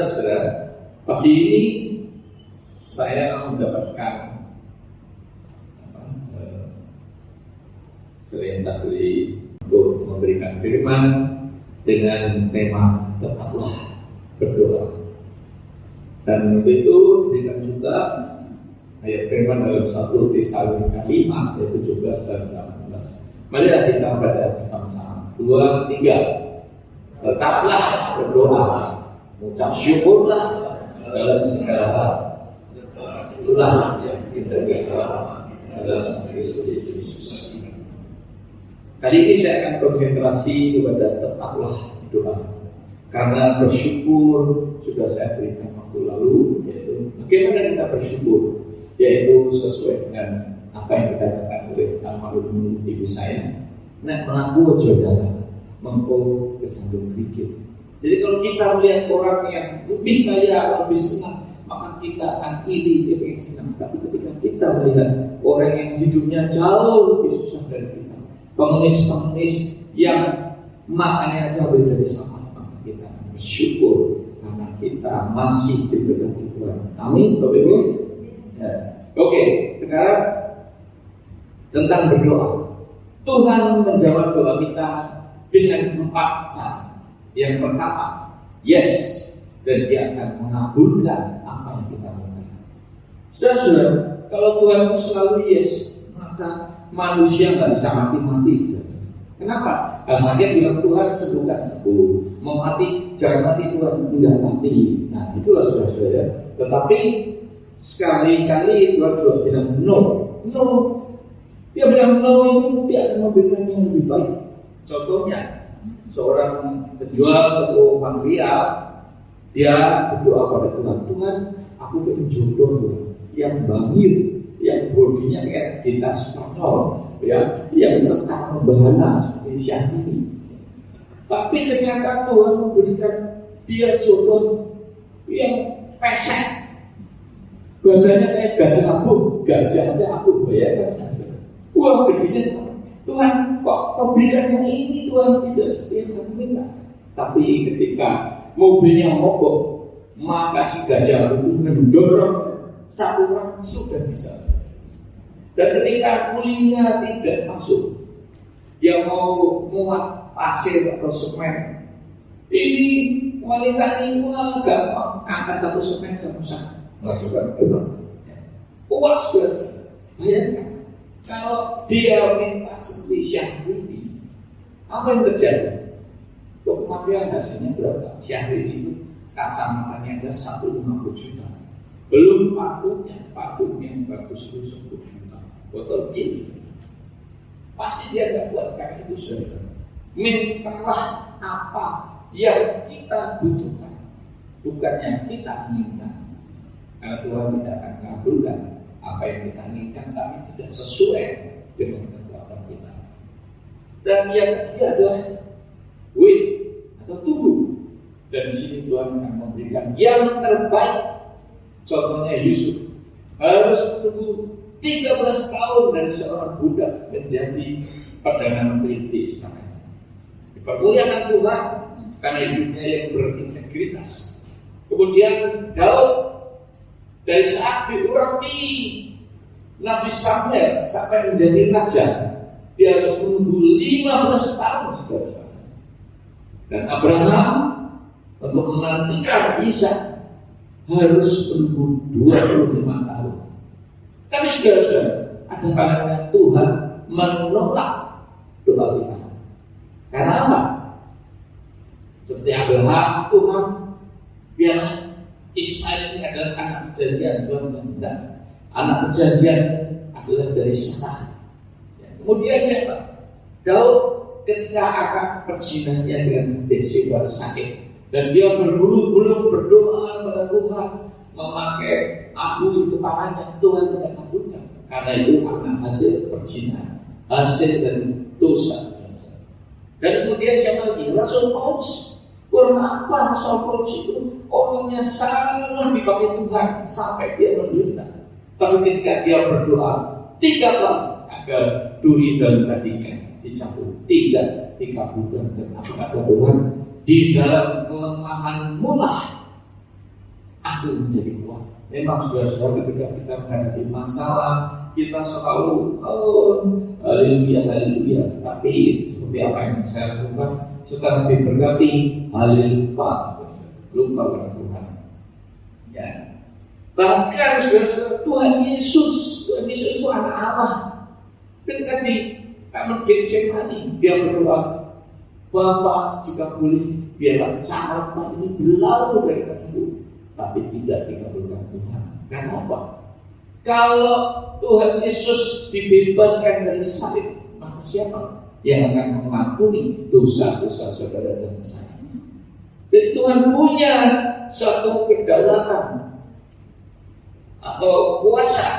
Saudara, pagi ini saya mendapatkan perintah untuk memberikan firman dengan tema tetaplah berdoa. Dan untuk itu diberikan juga ayat firman dalam 1 Tesalonika 5 ayat 17 dan 18. Marilah kita baca bersama-sama. 2, 3. Tetaplah berdoa, mengucap syukurlah dalam segala hal. Itulah yang kita berdoa dalam Kristus Yesus. Kali ini saya akan konsentrasi kepada tetaplah doa. Karena bersyukur sudah saya berikan waktu lalu, yaitu bagaimana kita bersyukur, yaitu sesuai dengan apa yang dikatakan oleh almarhum ibu saya. Nek melaku jodara, mengko kesandung pikir. Jadi kalau kita melihat orang yang lebih kaya, lebih senang, maka kita akan iri, dia senang. Tapi ketika kita melihat orang yang hidupnya jauh lebih susah dari kita, pengemis-pengemis yang makannya aja lebih dari sama, maka kita akan bersyukur karena kita masih diberkati Tuhan. Amin, Bapak Ibu. Ya. Oke, sekarang tentang berdoa. Tuhan menjawab doa kita dengan 4 cara. Yang pertama, yes, dan Dia akan mengabulkan apa yang kita minta. Saudara-saudara, kalau Tuhan itu selalu yes, maka manusia nggak bisa mati-mati. Kenapa? Asalnya bilang Tuhan sembuhkan sembuh, mau mati jangan mati, Tuhan tidak mati. Nah itulah saudara-saudara. Tetapi sekali-kali Tuhan juga bilang no. Dia bilang no itu Dia akan memberikan yang lebih baik. Contohnya seorang penjual toko material, dia berdoa pada Tuhan, Tuhan aku pengen jodoh yang bangir, yang bodinya kayak kita Spanyol, ya, yang cekat membahana seperti Syahrini. Tapi ternyata Tuhan memberikan dia jodoh yang pesek, badannya kayak gajah abu bayangkan. Wah, gedenya sama. Tuhan, kok kau berikan yang ini, Tuhan, tidak seperti yang kami minta. Tapi ketika mobilnya mogok, maka si gajah itu mendorong satu orang sudah bisa. Dan ketika kulinya tidak masuk, dia mau muat pasir atau semen, ini wanita ini gampang angkat satu semen satu sak, masukkan ke dalam. Puas sudah. Bayangkan kalau dia minta seperti Syahrini, apa yang terjadi? Untuk kematian hasilnya berapa? Syahrini itu kacamatanya ada 150 juta. Belum parfum yang bagus itu 10 juta. Botol jin. Pasti dia tidak buat karena itu saudara. Mintalah apa yang kita butuhkan, bukan yang kita inginkan. Karena Tuhan tidak akan mengabulkan apa yang kita inginkan, tapi tidak sesuai dengan kekuatan kita. Dan yang ketiga adalah wait atau tunggu. Dan di sini Tuhan akan memberikan yang terbaik. Contohnya Yusuf harus tunggu 13 tahun dari seorang budak menjadi perdana menteri di istana. Dipermuliakan Tuhan karena hidupnya yang berintegritas. Kemudian Daud dari saat diurapi Nabi Samuel sampai menjadi raja, dia harus menunggu 15 tahun saudara. Dan Abraham untuk menantikan Ishak harus menunggu 25 tahun. Tapi saudara-saudara, ada kalanya Tuhan menolak doa kita. Karena apa? Seperti Abraham, Tuhan biarlah Ismail ini adalah anak perjanjian, Tuhan tidak. Anak perjanjian adalah dari Sarah. Kemudian siapa? Daud ketika akan perzinahnya dengan Bathsheba sakit, dan dia berbulu-bulu berdoa kepada Tuhan, memakai abu di kepalanya, Tuhan tidak kabulkan. Karena itu karena hasil perzinahan, hasil dari dosa. Dan kemudian siapa lagi? Rasul Paulus. Karena apa? Rasul Paulus itu orangnya sangat dipakai Tuhan sampai dia menderita. Tapi ketika dia berdoa 3 kali agar duri dan dagingnya dicabut, tidak dikabulkan. Dan apa kata Tuhan? Di dalam kelemahan mulah aku menjadi kuat. Memang saudara-saudara, ketika kita menghadapi masalah, kita selalu haleluya, haleluya. Tapi seperti apa yang saya lakukan, setelah diberkati, haleluya, lupa pada Tuhan. Ya. Bahkan saudara-saudara, Tuhan Yesus itu anak Allah. Ketika di Taman Getsemani, dia berdoa, Bapa, jika boleh, biarlah caranya ini berlalu daripadaku, tapi tidak dikabulkan Tuhan. Kenapa? Kalau Tuhan Yesus dibebaskan dari salib, maka siapa yang akan mengampuni dosa-dosa saudara dan saya? Jadi Tuhan punya suatu kedaulatan atau kuasa,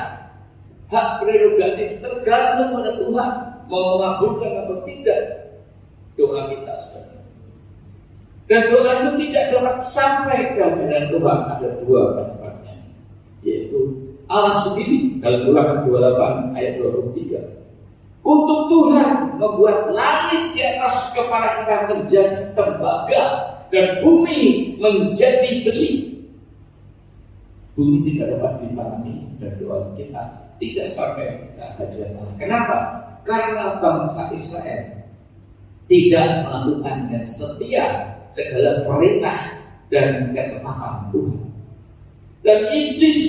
hak prerogatif tergantung pada Tuhan mau mengabulkan atau tidak doa kita, saudara. Dan doa itu tidak dapat sampai ke hadirat Tuhan. Ada dua pendapatnya, yaitu Allah sendiri dalam Ulangan 28 ayat 23. Untuk Tuhan membuat langit di atas kepala kita menjadi tembaga dan bumi menjadi besi. Bumi tidak dapat dipahami dan doa kita tidak sampai ke hadirat Allah. Kenapa? Karena bangsa Israel tidak melakukan dan setia segala perintah dan ketetapan Tuhan. Dan iblis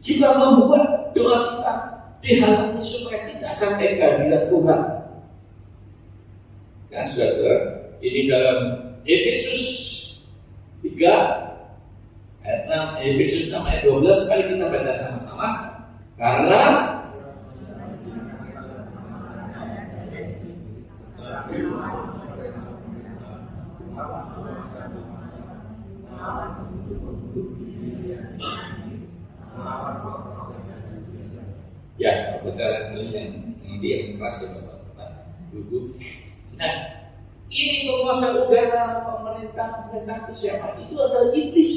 juga membuat doa kita dihalangi supaya tidak sampai ke hadirat Tuhan. Nah, saudara-saudara, ini dalam Efesus 3 ayat 6, Efesus 6 ayat 12, kali kita baca sama-sama. Karena ya, pelajaran kali yang keras ya Bapak Ibu. Nah, ini penguasa udara, pemerintah itu siapa? Itu adalah iblis.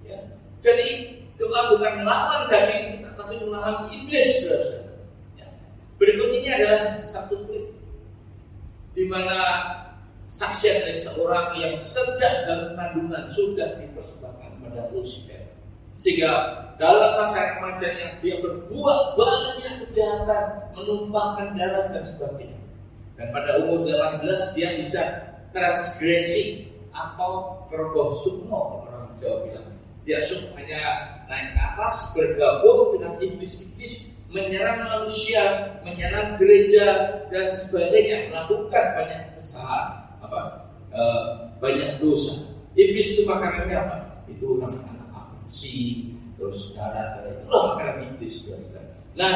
Ya. Jadi doa bukan melawan daging kita, tapi melawan iblis. Ya. Berikut ini adalah satu klip di mana saksian dari seorang yang sejak dalam kandungan sudah dipersembahkan pada Lucifer, sehingga dalam masa remajanya dia berbuat banyak kejahatan, menumpahkan darah dan sebagainya. Dan pada umur 18 dia bisa transgresi atau merogoh sukmo, orang Jawa bilang. Dia hanya naik ke atas, bergabung dengan iblis-iblis, menyerang manusia, menyerang gereja dan sebagainya, melakukan banyak kesalahan, banyak dosa. Iblis itu makanannya apa? Itu anak aborsi, terus darah, itulah makanan iblis. Nah,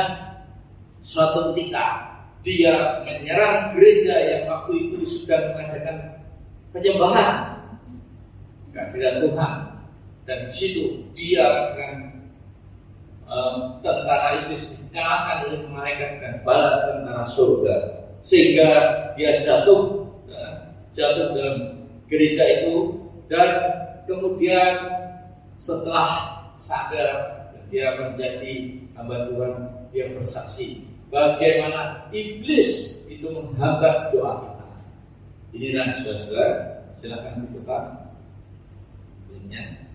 suatu ketika dia menyerang gereja yang waktu itu sudah mengadakan penyembahan kehadirat Tuhan, dan di situ dia akan tentara iblis dikalahkan oleh malaikat dan bala tentara surga, sehingga dia jatuh dalam gereja itu, dan kemudian setelah sadar dia menjadi hamba Tuhan, dia bersaksi bagaimana iblis itu menghambat doa kita. Inilah saudara-saudara, silakan diputar linknya.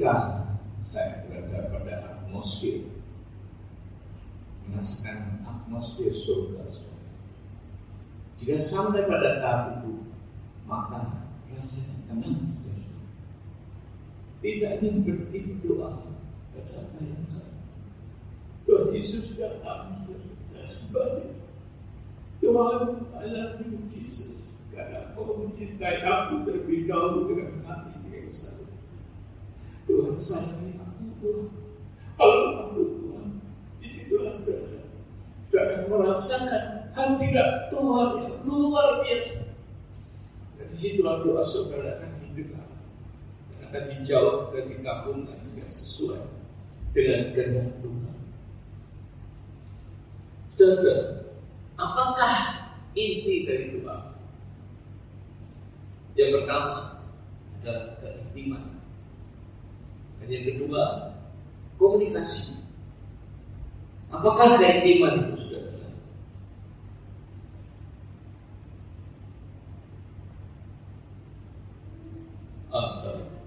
ketika saya berada pada atmosfer, merasakan atmosfer surga, jika sampai pada tahap itu, maka rasanya tenang. Tidak ingin berdoa, baca bayangkan Tuhan Yesus datang saya sebagai Tuhan, I love you Jesus, karena Kau mencintai aku terlebih dahulu dengan hati yang besar. Tuhan sayangi aku Tuhan, kalau aku Tuhan, disitulah saudara akan merasakan hadirat Tuhan yang luar biasa. Dan disitulah doa saudara akan didengar, akan dijawab dan dikabulkan jika sesuai dengan kehendak Tuhan. Saudara, apakah inti dari doa? Yang pertama adalah keintiman, dan yang kedua komunikasi. Apakah keintiman itu, saudara?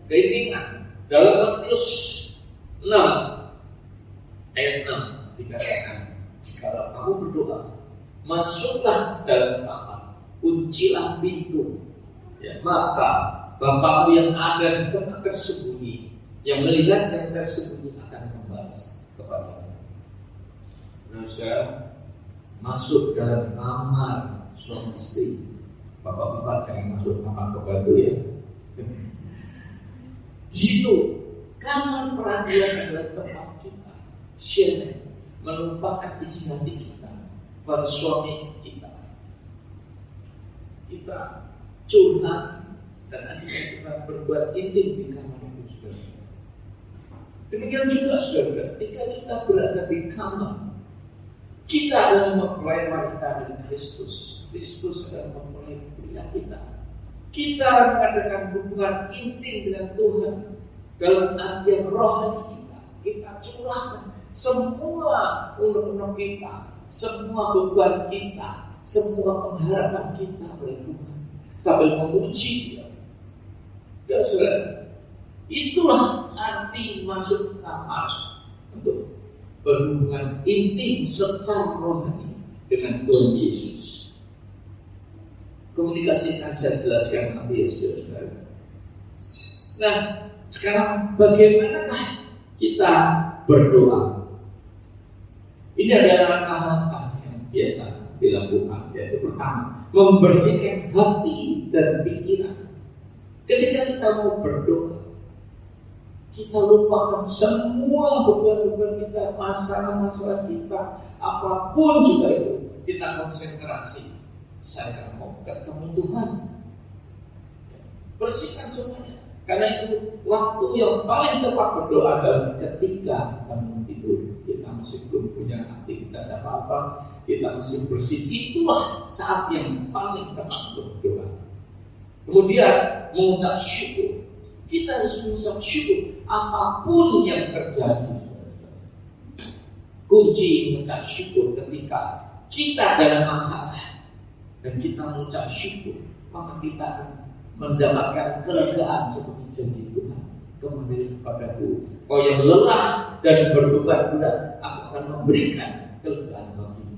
Keintiman dalam Matius 6 ayat 6 dikatakan, jika kamu berdoa, masuklah dalam kamar, kuncilah pintu, ya, maka Bapa-Mu yang ada di tempat tersembunyi, yang melihat yang tersembunyi akan membalas kepadamu. Saudara, masuk dalam kamar suami istri. Bapak-bapak jangan masuk kamar pembantu ya. Di situ kamar peradilan adalah tempat kita share, melupakan isi hati kita pada suami kita. Kita curhat dan akhirnya kita berbuat intim di kamar itu, saudara. Demikian juga saudara, ketika kita berada di kamar, kita adalah mempelai wanita dari Kristus. Kristus adalah mempelai pria kita. Kita mengadakan hubungan intim dengan Tuhan dalam artian rohani kita. Kita curahkan semua unek-unek kita, semua beban kita, semua pengharapan kita oleh Tuhan, sambil memuji Dia. Dan saudara, itulah arti masuk kamar, untuk berhubungan intim secara rohani dengan Tuhan Yesus. Komunikasi akan saya jelaskan nanti ya saudara. Nah, sekarang bagaimanakah kita berdoa? Ini adalah langkah-langkah yang biasa dilakukan. Yaitu pertama, membersihkan hati dan pikiran. Ketika kita mau berdoa, kita lupakan semua beban-beban kita, masalah-masalah kita, apapun juga itu. Kita konsentrasi, saya mau ketemu Tuhan. Bersihkan semuanya. Karena itu waktu yang paling tepat berdoa adalah ketika bangun tidur. Kita masih belum punya aktivitas apa-apa, kita masih bersih. Itulah saat yang paling tepat untuk berdoa. Kemudian mengucap syukur. Kita harus mengucap syukur apapun yang terjadi. Kunci mengucap syukur ketika kita dalam masalah dan kita mengucap syukur, maka kita akan mendapatkan kelegaan seperti janji Tuhan. Kembali kepadaku, kau yang lelah dan berbeban berat, aku akan memberikan kelegaan bagimu.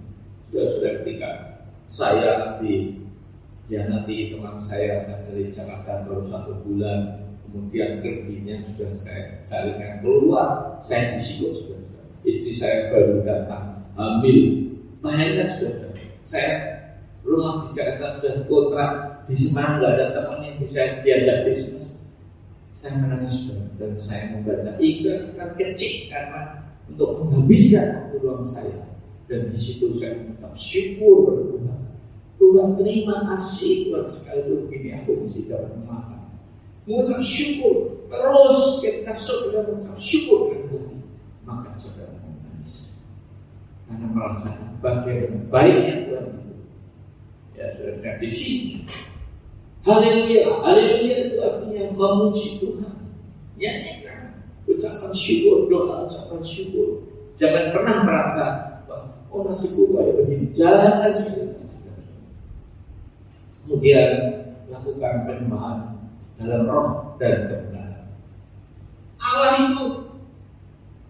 Sudah ketika saya nanti teman saya dari Jakarta baru 1 bulan, kemudian kerjanya sudah saya carikan keluar, saya disibuk sudah. Istri saya baru datang hamil, bayangkan sudah. Saya rumah di Jakarta sudah kontrak, di Semarang nggak ada teman yang bisa diajak bisnis. Saya menangis dan saya membaca iklan kecil karena untuk menghabiskan waktu luang saya. Dan di situ saya mengucap syukur kepada Tuhan. Tuhan terima kasih Tuhan, sekalipun begini aku mesti dapat makan. Mengucap syukur terus, kita saudara mengucap syukur kepada Tuhan, maka saudara menangis karena merasakan bagian baiknya Tuhan itu. Ya saudara, di sini haleluya, haleluya itu artinya memuji Tuhan. Nyanyikan, ucapan syukur, doa ucapan syukur. Jangan pernah merasa oh nasibku baik begini, jangan sekali. Kemudian lakukan penyembahan dalam roh dan kebenaran. Allah itu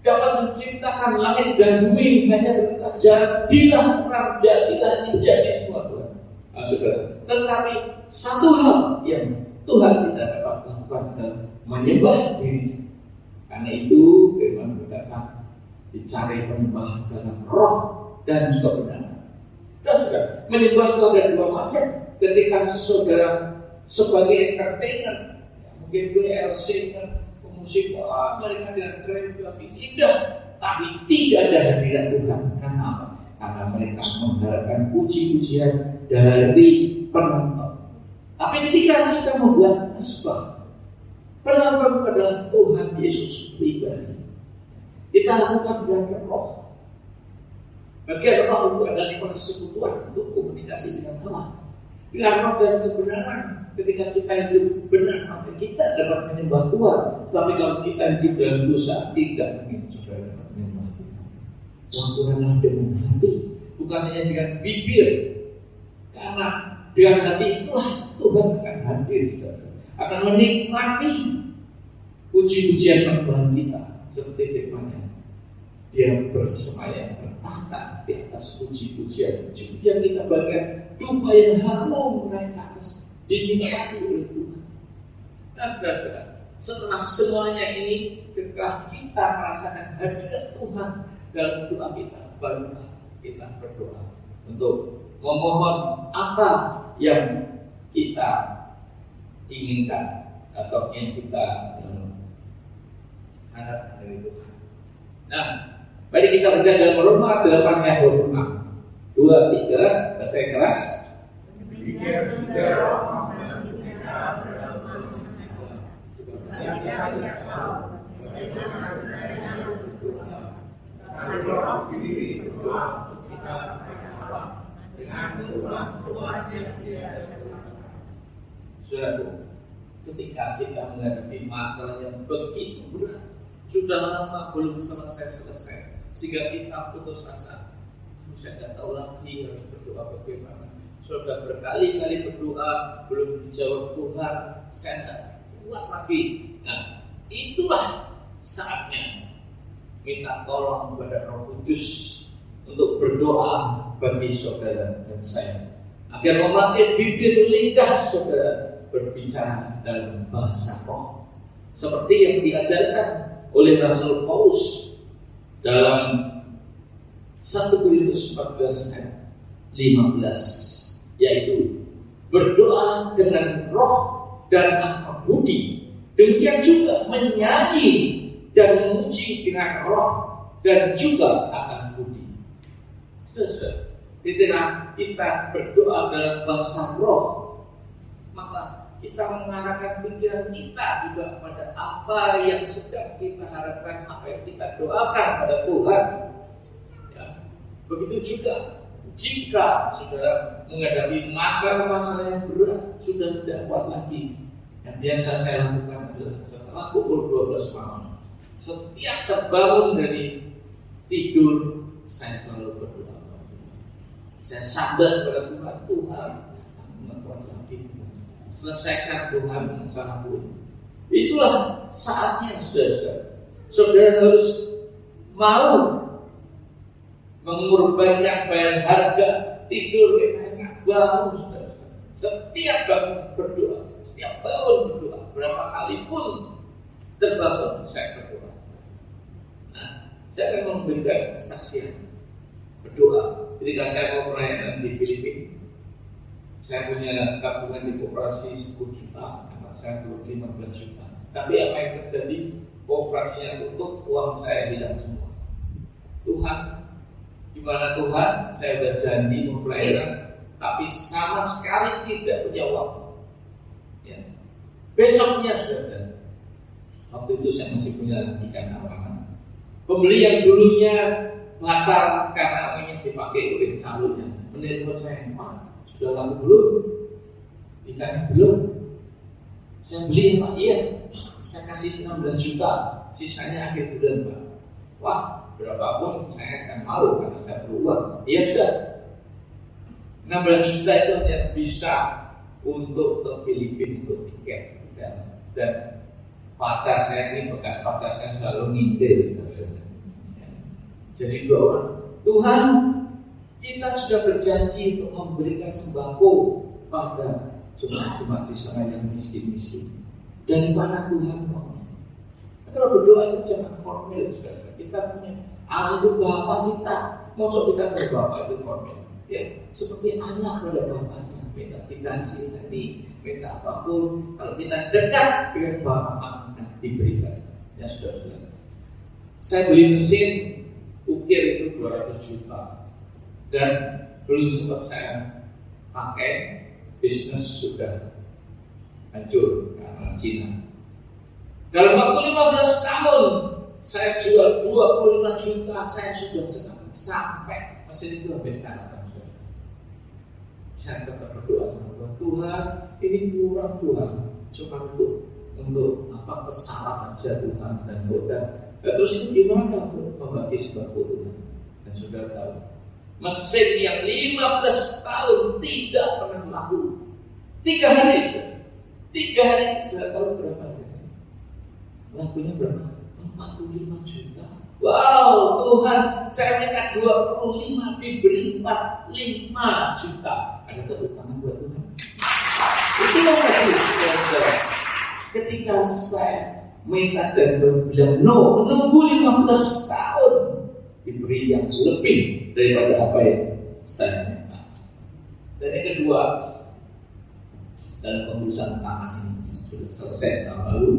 dapat menciptakan langit dan bumi hanya berkata jadilah terang, jadilah ini, jadi semua Tuhan. Nah, saudara, tetapi satu hal yang Tuhan tidak dapat lakukan adalah menyembah dirinya. Karena itu firman berkata dicari penyembah dalam roh dan kebenaran. Saudara, menyembah itu ada dua macam. Ketika saudara sebagai entertainer, ya, mungkin WLC pemusik, mereka dengan keren, indah, tapi tidak ada hadirat Tuhan. Karena apa? Karena mereka mengharapkan puji-pujian dari penonton. Tapi ketika kita membuat mesbah, penonton adalah Tuhan Yesus pribadi. Kita lakukan dengan roh. Bagian roh itu adalah persekutuan untuk komunikasi dengan Allah. Dengan roh dan kebenaran, ketika kita hidup benar, maka kita dapat menyembah Tuhan. Tapi kalau kita hidup dalam dosa, tidak mungkin saudara dapat menyembah Tuhan. Lakukanlah dengan hati, bukan hanya dengan bibir. Karena dengan hati itulah Tuhan akan hadir, saudara. Akan menikmati puji-pujian penyembahan kita. Seperti firman-Nya, Dia bersemayam bertahta di atas puji-pujian. Puji-pujian kita bagian dupa yang harum naik ke atas, dinikmati oleh Tuhan. Nah, saudara-saudara, setelah semuanya ini, ketika kita merasakan hadirat Tuhan dalam doa kita, barulah kita berdoa untuk memohon apa yang kita inginkan atau yang kita harapkan dari Tuhan. Nah, mari kita baca dalam Roma 8 ayat 26. 2, 3, baca yang keras. Demikian juga roh memanggil kita dalam kita tidak tahu bagaimana sebenarnya berdoa. Tapi roh sendiri berdoa kita kepada Allah dengan tuhan yang tidak ada. Saudara, ketika kita menghadapi masalah yang begitu berat, sudah lama belum selesai, sehingga kita putus asa. Saya tidak tahu lagi harus berdoa bagaimana. Sudah berkali-kali berdoa, belum dijawab Tuhan. Saya tidak kuat lagi. Nah, itulah saatnya minta tolong kepada Roh Kudus untuk berdoa bagi saudara dan saya, agar memanggil bibir lidah saudara berbicara dalam bahasa roh, seperti yang diajarkan oleh Rasul Paulus dalam 1 Korintus 14 ayat 15, yaitu berdoa dengan roh dan akal budi, demikian juga menyanyi dan memuji dengan roh dan juga akal budi. Ketika kita berdoa dalam bahasa roh, maka kita mengarahkan pikiran kita juga pada apa yang sedang kita harapkan, apa yang kita doakan pada Tuhan. Ya. Begitu juga jika saudara menghadapi masalah-masalah yang berat, sudah tidak kuat lagi. Yang biasa saya lakukan adalah setelah pukul 12 malam, setiap terbangun dari tidur, saya selalu berdoa. Saya sadar kepada Tuhan, Tuhan, aku tidak kuat lagi. Selesaikan Tuhan masalahku ini. Itulah saatnya, saudara. Saudara harus mau mengorbankan bayar harga, tidur enak, bangun, saudara. Setiap bangun berdoa, setiap bangun berdoa, berapa kali pun terbangun saya berdoa. Nah, saya akan memberikan kesaksian berdoa. Ketika saya mau pelayanan di Filipina, saya punya tabungan di koperasi 10 juta, anak saya belum 15 juta. Tapi apa yang terjadi? Koperasinya tutup, uang saya hilang semua. Tuhan, gimana Tuhan? Saya sudah janji mau pelayanan, tapi sama sekali tidak punya uang. Ya. Besoknya sudah. Waktu itu saya masih punya ikan apangan. Pembeli yang dulunya batal karena ingin dipakai oleh calonnya, menelpon saya, Pak, sudah laku belum? Ikannya belum. Saya beli, Pak, iya. Saya kasih 16 juta, sisanya akhir bulan, Pak. Wah, berapapun saya akan mau karena saya perlu uang. Iya sudah. 16 juta itu hanya bisa untuk ke Filipina untuk tiket dan pacar saya ini, bekas pacar saya selalu ngintil. Jadi dua orang, Tuhan, kita sudah berjanji untuk memberikan sembako pada jemaat-jemaat di sana yang miskin-miskin. Dari mana Tuhan mau? Kalau berdoa itu jangan formal, saudara. Kita punya Allah itu Bapa kita, maksud kita berbapa itu formal. Ya, seperti anak pada bapaknya, minta dikasih hati, minta apapun. Kalau kita dekat dengan Bapa, akan diberikan. Ya saudara-saudara. Saya beli mesin ukir itu 200 juta dan belum sempat saya pakai, bisnis sudah hancur karena Cina. Dalam waktu 15 tahun saya jual 25 juta, saya sudah senang sampai mesin itu habis karatan. Saya tetap berdoa sama Tuhan, Tuhan ini kurang Tuhan, cuma untuk apa pesawat aja Tuhan dan modal. Terus itu gimana untuk membagi sembako Tuhan? Dan saudara tahu, mesin yang 15 tahun tidak pernah laku. 3 hari sudah tahu berapa harganya? Lakunya berapa? 45 juta. Wow, Tuhan, saya minta 25 diberi 45 juta. Ada tepuk tangan buat Tuhan. Itu yang tadi, saudara. Ketika saya minta dan Tuhan bilang no, menunggu 15 tahun diberi yang lebih daripada apa yang saya minta. Dan yang kedua, dalam pengurusan tanah ini sudah selesai tahun lalu.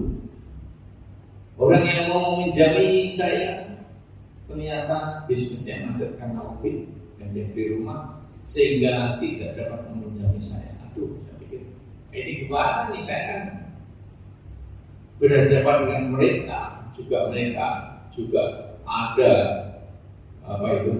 Orang yang mau meminjami saya ternyata bisnisnya macet karena COVID dan dia di rumah sehingga tidak dapat meminjami saya. Aduh, saya pikir ini gimana nih, saya kan berhadapan dengan mereka juga ada apa itu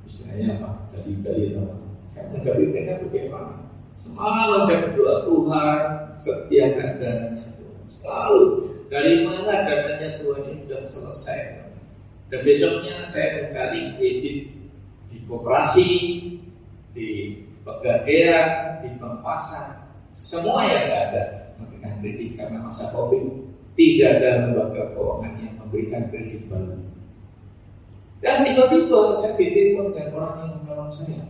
istilahnya apa dari apa? Saya menghadapi mereka bagaimana? Semalam saya berdoa, Tuhan setiakan dananya Tuhan selalu. Dari mana dananya Tuhan ini sudah selesai. Dan besoknya saya mencari kredit di koperasi, di Pegadaian, di Bank Pasar, semua yang tidak ada memberikan kredit karena masa COVID. Tidak ada lembaga keuangan yang memberikan kredit baru. Dan tiba-tiba saya ditelepon dengan orang yang menolong saya.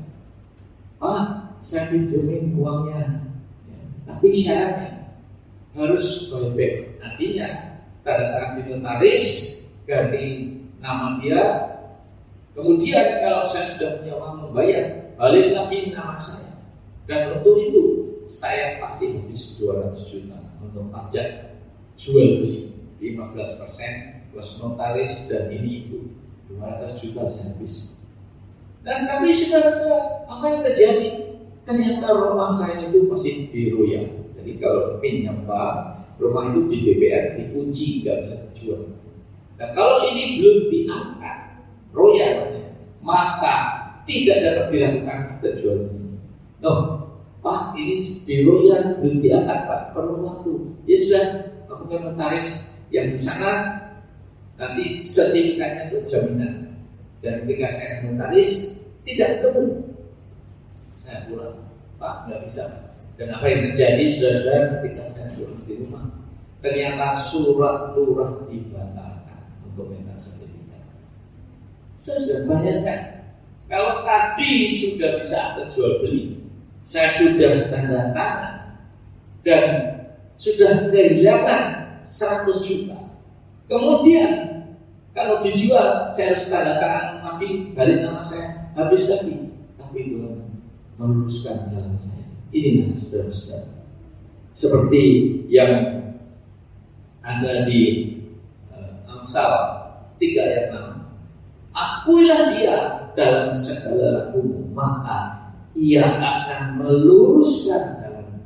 Saya pinjemin uangnya, tapi syaratnya harus buyback. Artinya tanda tangan di notaris, ganti nama dia. Kemudian kalau saya sudah punya uang membayar, balik lagi nama saya. Dan untuk itu saya pasti habis 200 juta untuk pajak jual beli 15% plus notaris dan ini itu 200 juta saya habis. Dan tapi sudah apa yang terjadi? Ternyata rumah saya itu masih diroyal. Jadi kalau pinjam bank, rumah itu di BPR dikunci, nggak bisa dijual. Dan kalau ini belum diangkat royalnya, maka tidak dapat dilakukan akte jual beli. Pak, ini di royal belum diangkat Pak, perlu waktu. Ya sudah, lakukan notaris yang di sana, nanti sertifikatnya untuk jaminan. Dan ketika saya notaris tidak ketemu, saya pulang, Pak nggak bisa. Dan apa yang terjadi saudara-saudara ketika saya pulang di rumah, ternyata surat lurah dibatalkan untuk minta sertifikat. Saudara bayangkan, kalau tadi sudah bisa akte jual beli, saya sudah tanda tangan dan sudah kehilangan 100 juta. Kemudian kalau dijual, saya harus tanda tangan lagi, balik nama saya, habis lagi. Tapi Tuhan meluruskan jalan saya. Inilah saudara-saudara, seperti yang ada di Amsal 3 ayat 6. Akuilah dia dalam segala lakumu, maka ia akan meluruskan jalan.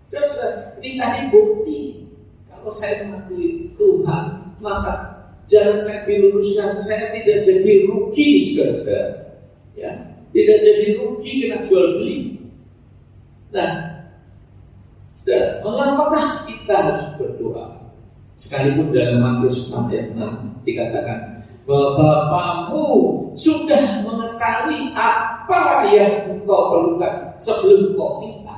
Terus ini tadi bukti kalau saya mengakui Tuhan, maka jalan saya diluruskan, saya tidak jadi rugi, saudara-saudara. Ya, tidak jadi rugi kena jual beli. Nah, saudara, mengapakah kita harus berdoa? Sekalipun dalam Matius 6 ayat 6 dikatakan, Bapamu sudah mengetahui apa yang engkau perlukan sebelum kau minta.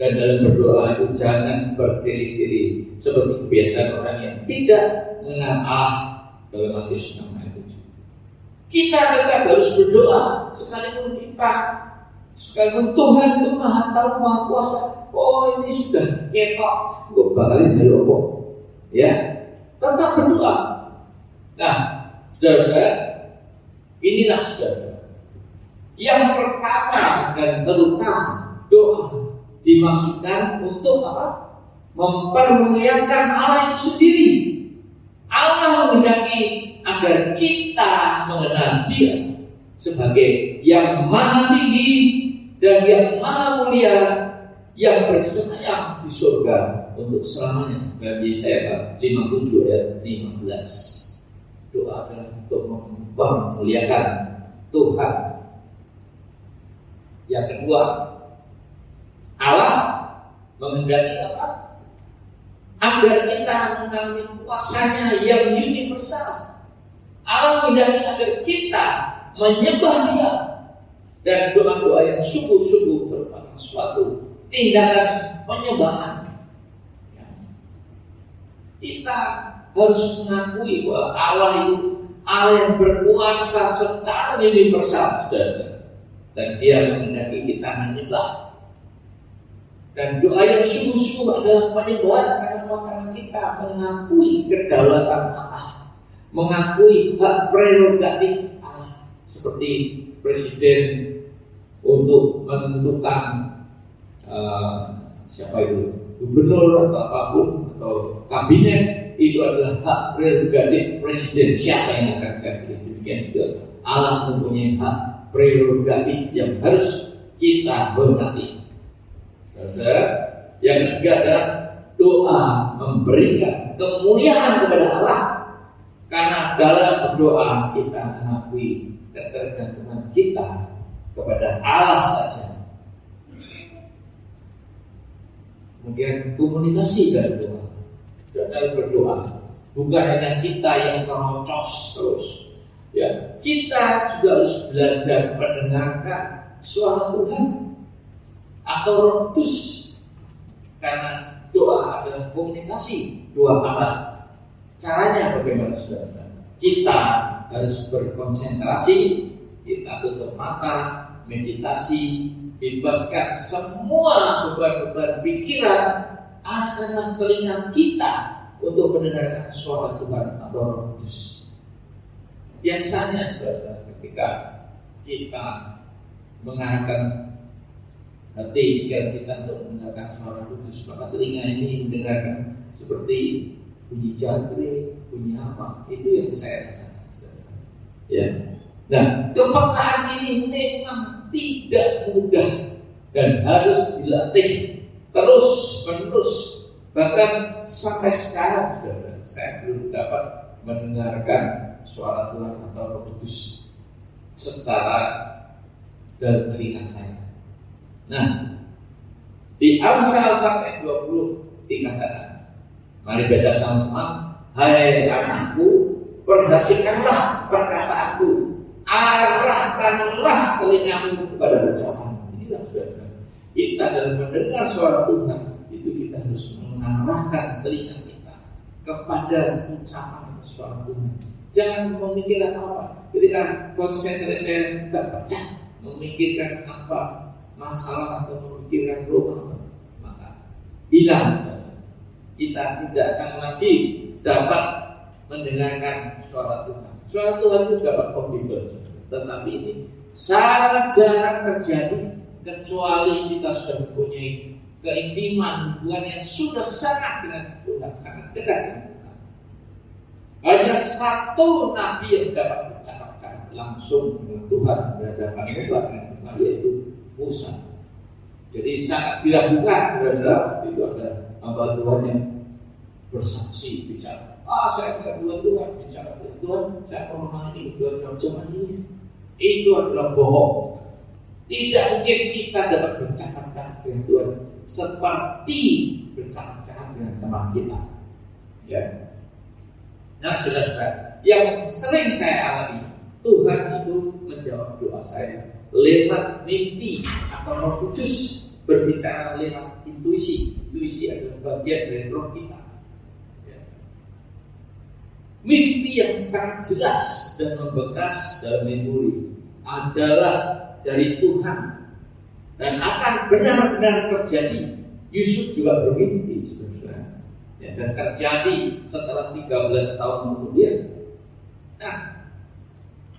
Dan dalam berdoa itu jangan berdiri-diri seperti kebiasaan orang yang tidak mengenal Allah dalam Matius 6 ayat 7. Kita tetap harus berdoa sekalipun Tuhan itu Maha Tahu, Maha Kuasa. Oh, ini sudah ketok, gue bakalin dari apa? Ya, tetap berdoa. Nah, saudara, inilah saudara yang pertama dan terutama doa dimaksudkan untuk apa? Mempermuliakan Allah itu sendiri. Allah menghendaki agar kita mengenal Dia sebagai yang maha tinggi dan yang maha mulia, yang bersemayam di surga untuk selamanya. Dalam Yesaya 57 ayat 15. Doa adalah untuk mempermuliakan Tuhan. Yang kedua, Allah menghendaki apa? Agar kita mengalami kuasanya yang universal. Allah menghendaki agar kita menyembah Dia, dan doa-doa yang sungguh-sungguh merupakan suatu tindakan penyembahan. Kita harus mengakui bahwa Allah itu Allah yang berkuasa secara universal, saudara. Dan Dia menghendaki kita menyembah. Dan doa yang sungguh-sungguh adalah penyembahan karena kita mengakui kedaulatan Allah, mengakui hak prerogatif Allah, seperti presiden untuk menentukan siapa itu, gubernur atau apapun atau kabinet, itu adalah hak prerogatif presiden, siapa yang akan saya pilih. Demikian juga Allah mempunyai hak prerogatif yang harus kita hormati. Yang ketiga adalah doa memberikan kemuliaan kepada Allah, karena dalam berdoa kita mengakui ketergantungan kita kepada Allah saja. Kemudian komunikasi dalam doa. Dalam berdoa bukan hanya kita yang terocos terus, ya, kita juga harus belajar mendengarkan suara Tuhan atau rotus, karena doa adalah komunikasi dua arah. Caranya bagaimana, saudara? Kita harus berkonsentrasi, kita tutup mata, meditasi, bebaskan semua beban-beban pikiran, arahkanlah telinga kita untuk mendengarkan suara Tuhan atau rotus. Biasanya, saudara, ketika kita mengarahkan hati pikiran kita untuk mendengarkan suara kudus, maka telinga ini mendengarkan seperti bunyi jangkrik, bunyi apa, itu yang saya rasakan, saudara. Ya. Nah, kepekaan ini memang tidak mudah dan harus dilatih terus menerus. Bahkan sampai sekarang, saudara, saya belum dapat mendengarkan suara Tuhan atau Roh Kudus secara dari telinga saya. Nah, di Amsal 4 ayat 20 dikatakan, mari baca sama-sama. Hai anakku, perhatikanlah perkataanku, arahkanlah telingamu kepada ucapan. Inilah, saudara, kita dalam mendengar suara Tuhan itu kita harus mengarahkan telinga kita kepada ucapan suara Tuhan. Jangan memikirkan apa. Ketika konsentrasi saya tidak pecah, memikirkan apa masalah atau memikirkan rumah, maka hilang. Kita tidak akan lagi dapat mendengarkan suara Tuhan. Suara Tuhan itu dapat audible, tetapi ini sangat jarang terjadi kecuali kita sudah mempunyai keintiman hubungan yang sudah sangat dengan Tuhan, sangat dekat dengan Tuhan. Hanya satu nabi yang dapat bercakap langsung dengan Tuhan, berhadapan dengan Tuhan, yaitu Musa. Jadi sangat diragukan, saudara, itu ada hamba Tuhan yang bersaksi bicara. Saya tidak Tuhan bicara. Tuhan, saya pernah ini, Tuhan zaman ini. Itu adalah bohong. Tidak mungkin kita dapat bercakap-cakap dengan Tuhan seperti bercakap-cakap dengan teman kita. Ya. Nah, saudara-saudara, yang sering saya alami, Tuhan itu menjawab doa saya lewat mimpi atau Roh Kudus berbicara lewat intuisi. Intuisi adalah bagian dari roh kita. Ya. Mimpi yang sangat jelas dan membekas dalam memori adalah dari Tuhan dan akan benar-benar terjadi. Yusuf juga bermimpi sebenarnya, ya, dan terjadi setelah 13 tahun kemudian. Nah,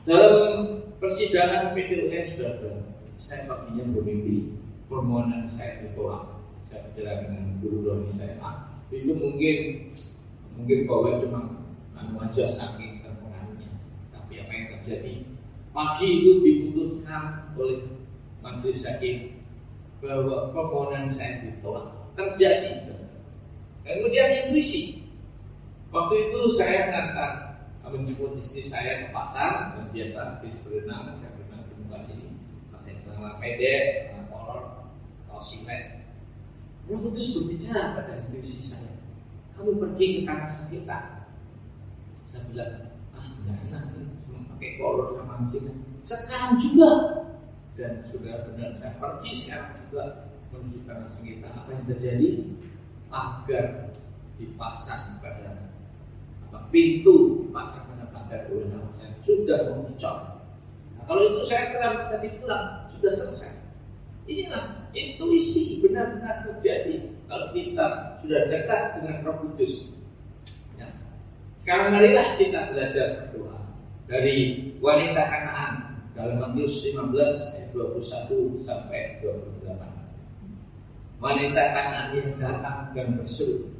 dalam persidangan PTUN saudara, saya paginya bermimpi permohonan saya ditolak. Saya bicara dengan guru Roni saya, itu mungkin bahwa cuma aja saking terpengaruhnya. Tapi apa yang terjadi? Pagi itu diputuskan oleh majelis hakim bahwa permohonan saya ditolak. Terjadi. Kemudian intuisi. Waktu itu saya menjemput istri saya ke pasar dan biasa habis berenang, saya berenang di muka sini pakai celana pendek, celana kolor, kaos silet. Roh Kudus berbicara pada intuisi saya, kamu pergi ke tanah sekitar. Saya bilang, enggak enak nih, cuma pakai kolor sama silet. Sekarang juga. Dan sudah benar, saya pergi sekarang juga menuju tanah sekitar. Apa yang terjadi? Pagar dipasang pada pintu dipasang pada pagar oleh nama saya sudah mau dicor. Nah, kalau itu saya terlambat tadi pulang sudah selesai. Inilah intuisi benar-benar terjadi kalau kita sudah dekat dengan Roh Kudus. Ya. Sekarang marilah kita belajar berdoa dari wanita Kanaan dalam Matius 15 ayat 21 sampai 28. Wanita Kanaan yang datang dan berseru,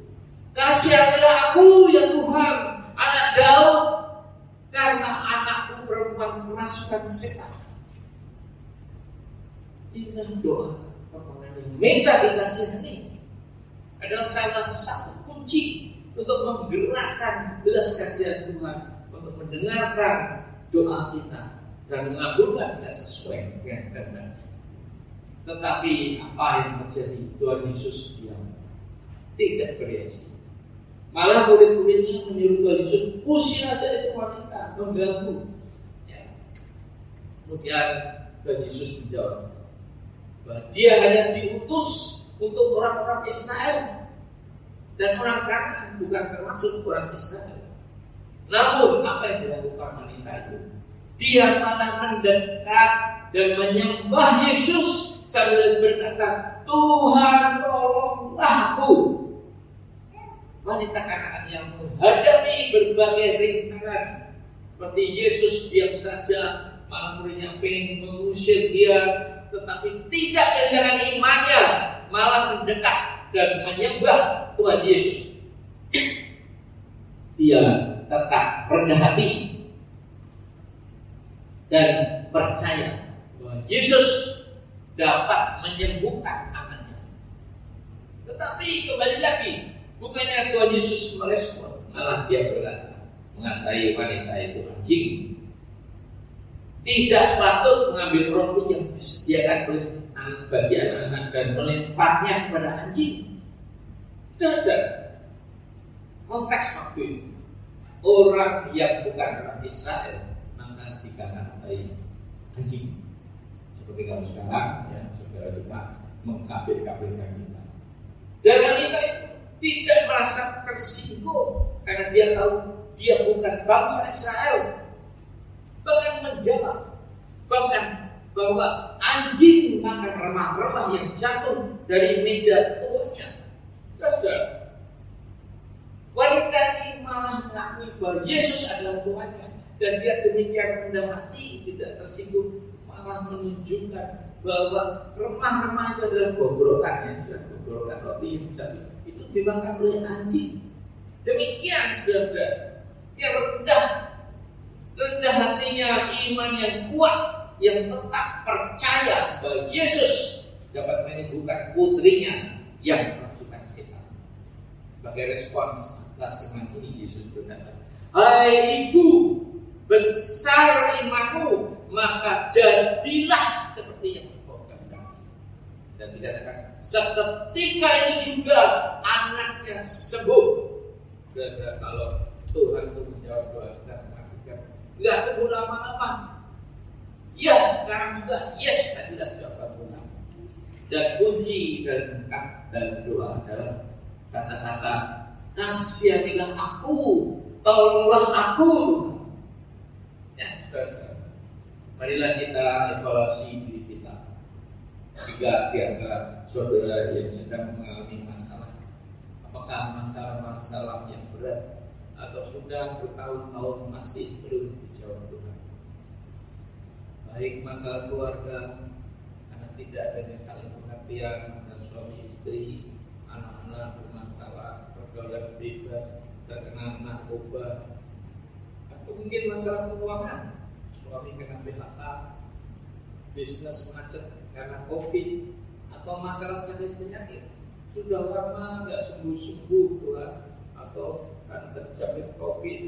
"Kasihanilah aku ya Tuhan, anak Daud, karena anakku perempuan kerasukan setan." Inilah doa permohonan yang minta dikasihani adalah salah satu kunci untuk menggerakkan belas kasihan Tuhan, untuk mendengarkan doa kita dan mengabulkan jika sesuai dengan kehendaknya. Tetapi apa yang terjadi? Tuhan Yesus diam, tidak bereaksi. Malah murid-muridnya menyuruh Tuhan Yesus, usir aja itu wanita, mengganggu. Ya. Kemudian Tuhan Yesus menjawab bahwa dia hanya diutus untuk orang-orang Israel dan orang Kanaan, bukan termasuk orang Israel. Namun apa yang dilakukan wanita itu? Dia malah mendekat dan menyembah Yesus sambil berkata, "Tuhan, tolonglah aku." Wanita Kanaan yang menghadapi berbagai rintangan, seperti Yesus diam saja, malah muridnya pengen mengusir dia, tetapi tidak kehilangan imannya, malah mendekat dan menyembah Tuhan Yesus. Dia tetap rendah hati dan percaya bahwa Yesus dapat menyembuhkan anaknya. Tetapi kembali lagi, bukannya Tuhan Yesus merespon, malah dia berkata, mengatai wanita itu anjing. Tidak patut mengambil roti yang disediakan oleh bagi anak-anak dan melemparnya kepada anjing. Sudah. Konteks waktu itu, orang yang bukan orang Israel maka dikatakan anjing. Seperti kalau sekarang, ya, saudara kita mengkafir-kafirkan kita. Dan wanita itu tidak merasa tersinggung karena dia tahu dia bukan bangsa Israel. Bahkan menjawab bahwa anjing makan remah-remah yang jatuh dari meja tuannya. Saudara, wanita ini malah mengakui bahwa Yesus adalah Tuhannya, dan dia demikian rendah hati, tidak tersinggung, malah menunjukkan bahwa remah-remah itu adalah gobrokan, ya, sudah gobrokan roti yang jatuh itu dimakan oleh anjing. Demikian saudara, dia rendah hatinya, iman yang kuat, yang tetap percaya bahwa Yesus dapat menyembuhkan putrinya yang kerasukan setan. Sebagai respons atas iman ini, Yesus berkata, "Hai ibu, besar imanmu, maka jadilah seperti yang kau kehendaki." Dan dikatakan, seketika itu juga anaknya sembuh. Saudara, kalau Tuhan itu menjawab doa kita, nggak tunggu lama-lama. Ya, sekarang juga yes, tak bilang jawaban Tuhan. Dan kunci dalam doa adalah kata-kata kasihanilah aku, tolonglah aku. Ya, saudara-saudara, marilah kita evaluasi diri kita. Jika di antara saudara yang sedang mengalami masalah, apakah masalah-masalah yang berat atau sudah bertahun-tahun masih belum dijawab Tuhan? Baik masalah keluarga, karena tidak adanya saling pengertian antara suami istri, anak-anak bermasalah, pergaulan bebas, terkena narkoba, atau mungkin masalah keuangan, suami kena PHK, bisnis macet karena COVID, atau masalah sakit penyakit, sudah lama nggak sembuh-sembuh Tuhan, atau karena terjangkit COVID,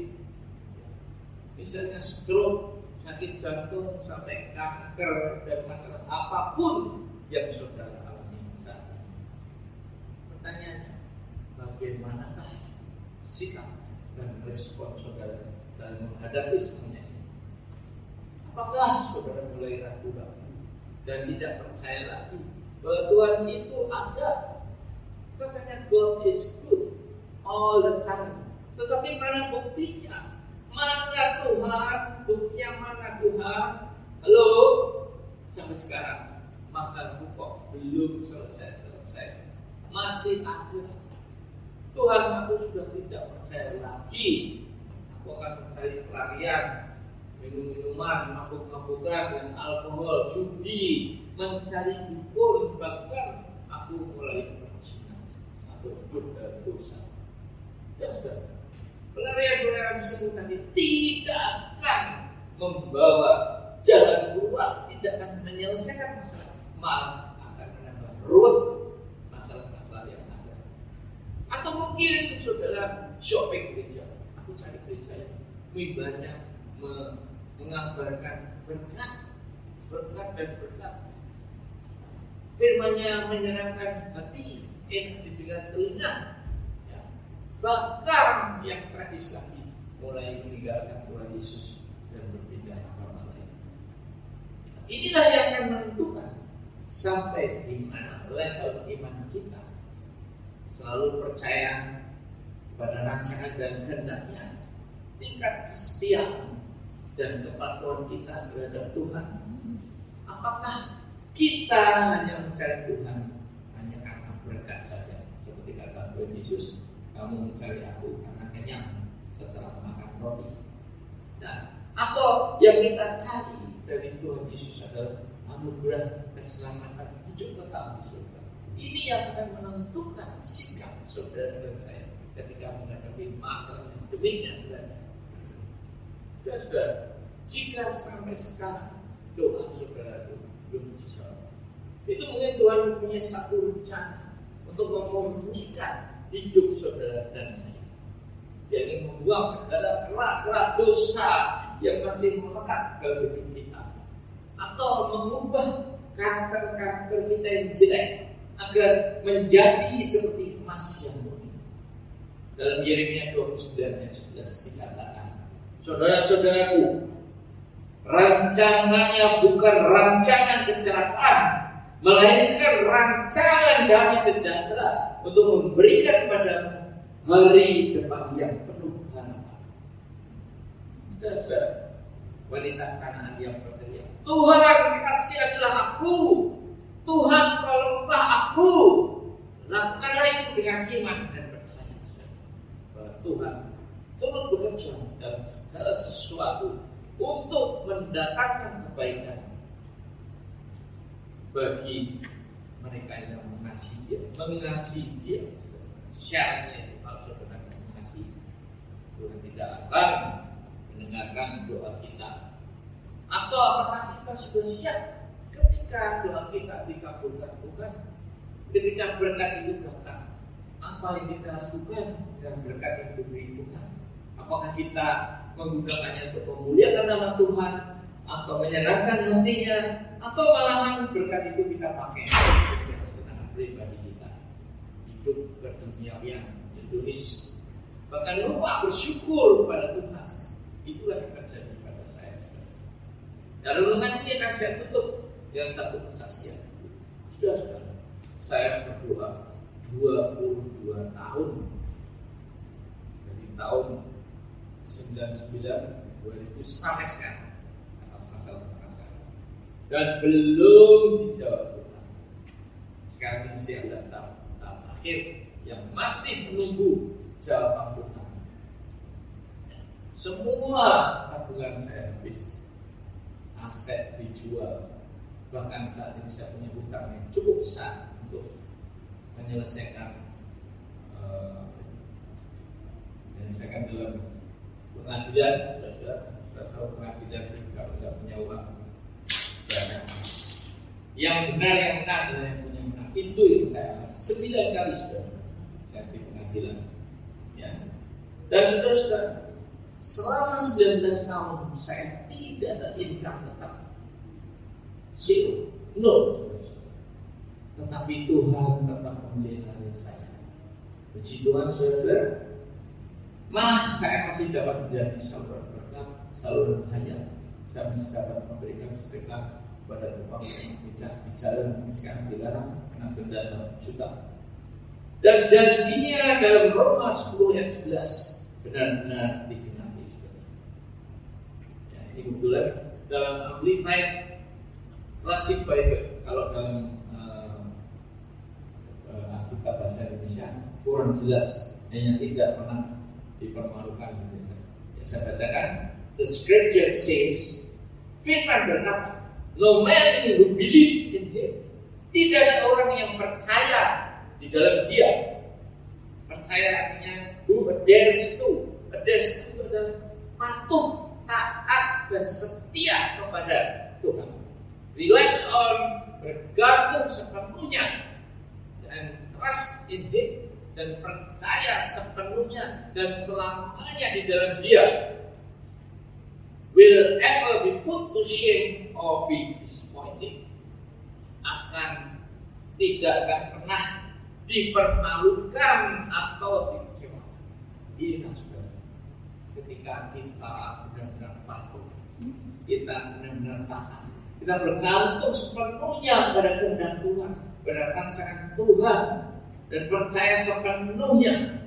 misalnya stroke, sakit jantung, sampai kanker, dan masalah apapun yang saudara alami saat ini. Pertanyaannya, bagaimanakah sikap dan respon saudara dalam menghadapi semuanya ini? Apakah saudara mulai ragu-ragu dan tidak percaya lagi bahwa Tuhan itu ada? Katanya God is good all the time. Tetapi mana buktinya? Mana Tuhan? Buktinya mana Tuhan? Halo? Sampai sekarang masalahku kok belum selesai-selesai. Masih ada. Tuhan, aku sudah tidak percaya lagi. Aku akan mencari pelarian, minum-minuman, mabuk-mabukan, dan alkohol, judi, mencari dukun, bahkan aku mulai berzina atau hidup dalam dosa. Sudah. Pelarian-pelarian semua tadi tidak akan membawa jalan keluar, tidak akan menyelesaikan masalah, malah akan menambah ruwet masalah-masalah yang ada. Atau mungkin saudara shopping gereja, aku cari gereja yang lebih banyak mengabarkan berkat dan berkat. Firman-Nya menyenangkan hati, enak didengar telinga. Bahkan yang tragis lagi, mulai meninggalkan Tuhan Yesus dan berpindah agama lain. Inilah yang akan menentukan sampai di mana level iman kita. Selalu percaya pada rancangan dan kehendak-Nya, tingkat kesetiaan dan kepatuhan kita terhadap Tuhan. Apakah kita hanya mencari Tuhan hanya karena berkat saja, seperti kata Tuhan Yesus, kamu mencari aku karena kenyang setelah makan roti. Nah, atau yang kita cari dari Tuhan Yesus adalah anugerah keselamatan hidup kekal di surga. Ini yang akan menentukan sikap saudara dan saya ketika menghadapi masalah yang demikian berat. Saudara, jika sampai sekarang doa saudara itu belum dijawab, itu mungkin Tuhan punya satu rencana untuk memurnikan hidup saudara dan saya. Dia ingin membuang segala kerak-kerak dosa yang masih melekat dalam hidup kita, atau mengubah karakter-karakter kita yang jelek agar menjadi seperti emas yang murni. Dalam Yeremia 29 ayat 11 dikatakan, saudara-saudaraku, rancangannya bukan rancangan kecelakaan, melainkan rancangan damai sejahtera untuk memberikan kepada hari depan yang penuh harapan. Saudara, wanita Kanaan yang berteriak, Tuhan kasihanilah aku, Tuhan tolonglah aku. Lakukanlah itu dengan iman dan percaya bahwa Tuhan turut bekerja dalam segala sesuatu untuk mendatangkan kebaikan bagi mereka yang mengasihi dia. Syaratnya itu kalau saudara mengasihi, Tuhan tidak akan mendengarkan doa kita. Atau apakah kita sudah siap ketika doa kita dikabulkan Tuhan, ketika berkat itu datang? Apa yang kita lakukan dan berkat yang diberi Tuhan? Apakah kita menggunakannya untuk memuliakan nama Tuhan, atau menyenangkan hatinya, atau malahan berkat itu kita pakai untuk kesenangan pribadi kita, hidup berduniawian, hedonis, bahkan lupa bersyukur pada Tuhan? Itulah yang terjadi pada saya. Dan renungan ini akan saya tutup dengan satu kesaksian. Sudah, saya berdoa 22 tahun dari tahun 99 2000 sampai sekarang atas masalah-masalah dan belum dijawab Tuhan. Sekarang ini masih ada tahap akhir yang masih menunggu jawaban Tuhan. Semua tabungan saya habis, aset dijual, bahkan saat ini saya punya hutang yang cukup besar untuk menyelesaikan dalam pengadilan. Sudah tahu pengadilan kalau tidak punya uang banyak. Yang benar adalah yang punya menang. Itu yang saya 9 kali sudah saya di pengadilan. Ya. Dan saudara, selama 19 tahun saya tidak ada income tetap, zero, nol. Tetapi Tuhan tetap memelihara saya. Puji Tuhan, saudara. Malah saya masih dapat menjadi saluran berkat, saluran hayat. Saya masih dapat memberikan sedekah kepada tukang bicara sekarang dilarang kena denda 1 juta. Dan janjinya dalam Roma 10 ayat 11 benar-benar digenapi. Ya, ini kebetulan dalam Amplified Classic Bible. Kalau dalam Alkitab bahasa Indonesia kurang jelas, hanya tidak pernah dipermalukan. Ya, saya bacakan. The scripture says, firman berkata, no man who believes in him. Tidak ada orang yang percaya di dalam dia. Percaya artinya who adheres to. Adheres to itu adalah patuh, taat dan setia kepada Tuhan. Relies on, bergantung sepenuhnya, dan trust in him, dan percaya sepenuhnya dan selamanya di dalam dia, will ever be put to shame or be disappointed. Tidak akan pernah dipermalukan atau dikecewakan. Ini sudah. Ketika kita benar-benar patuh, kita benar-benar taat, kita bergantung sepenuhnya pada kehendak Tuhan, pada rancangan Tuhan, dan percaya sepenuhnya.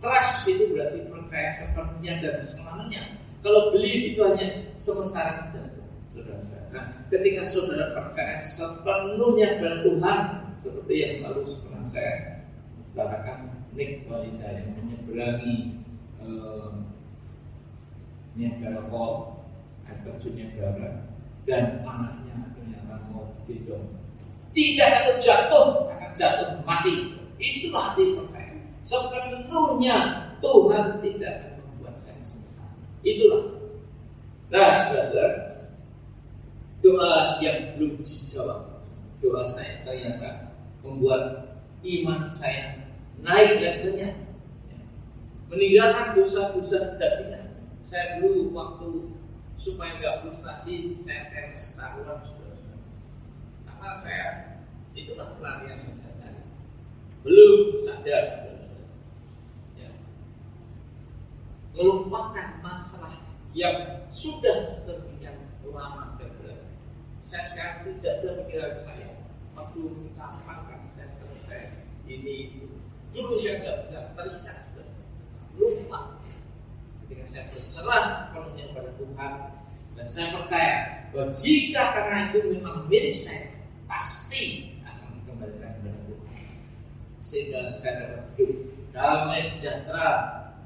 Trust itu berarti percaya sepenuhnya dan selamanya. Kalau believe itu hanya sementara saja, saudara-saudara. Nah, ketika saudara percaya sepenuhnya pada Tuhan, seperti yang lalu pernah saya utarakan, Nick Walinda yang menyeberangi Niagara Falls, air terjun Niagara, dan anaknya ternyata mau digendong. Tidak akan jatuh mati. Itulah hati percaya. Sepenuhnya Tuhan tidak akan membuat saya sengsara. Itulah. Nah, saudara-saudara, doa yang belum dijawab, doa saya ternyata membuat iman saya naik levelnya, meninggalkan dosa-dosa dagingan. Saya dulu waktu supaya nggak frustasi, saya tenis taruhan, saudara-saudara. Karena saya itulah pelarian yang saya cari. Belum sadar, saudara-saudara, ya, melupakan masalah yang sudah sedemikian lama dan berat. Saya sekarang tidak ada pikiran saya waktu kapan kan saya selesai ini itu. Dulu saya nggak bisa terikat, sudah lupa. Ketika saya berserah sepenuhnya pada Tuhan, dan saya percaya bahwa jika karena itu memang milik saya, pasti akan dikembalikan kepada Tuhan, sehingga saya dapat hidup damai sejahtera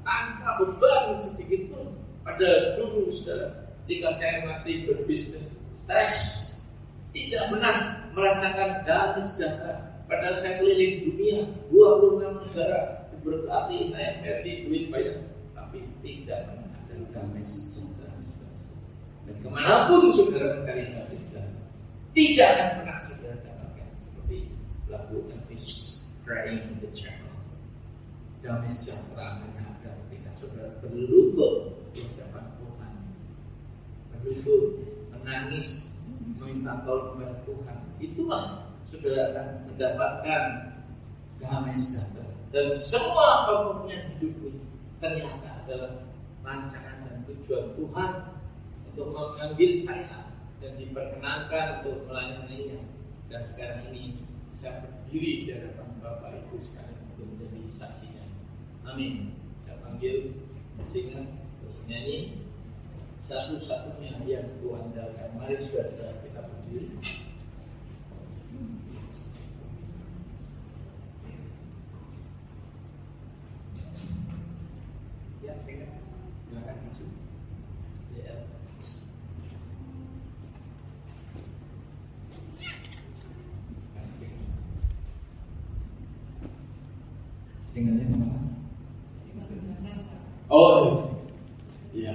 tanpa beban sedikit pun. Pada dulu, saudara, ketika saya masih berbisnis, stres, tidak pernah merasakan damai sejahtera. Padahal saya keliling dunia, 26 negara, berarti naik versi duit banyak, tapi tidak pernah ada damai sejahtera. Dan kemanapun saudara mencari damai sejahtera, tidak akan pernah saudara dapatkan seperti lagu Elvis Crying in the Chapel. Damai sejahtera hanya ada ketika saudara berlutut di hadapan Tuhan, berlutut menangis, meminta tolong kepada Tuhan. Itulah saudara akan mendapatkan damai sejahtera. Dan semua apapun yang hidup ini ternyata adalah rancangan dan tujuan Tuhan untuk mengambil saya dan diperkenankan untuk melayaninya. Dan sekarang ini bisa berdiri di hadapan Bapak Ibu sekalian untuk menjadi saksinya. Amin. Saya panggil singer terus nyanyi satu-satunya yang kuandalkan. Mari saudara kita berdiri. Ya, singer. Silakan maju. Ya. Singernya mana? Oh, iya.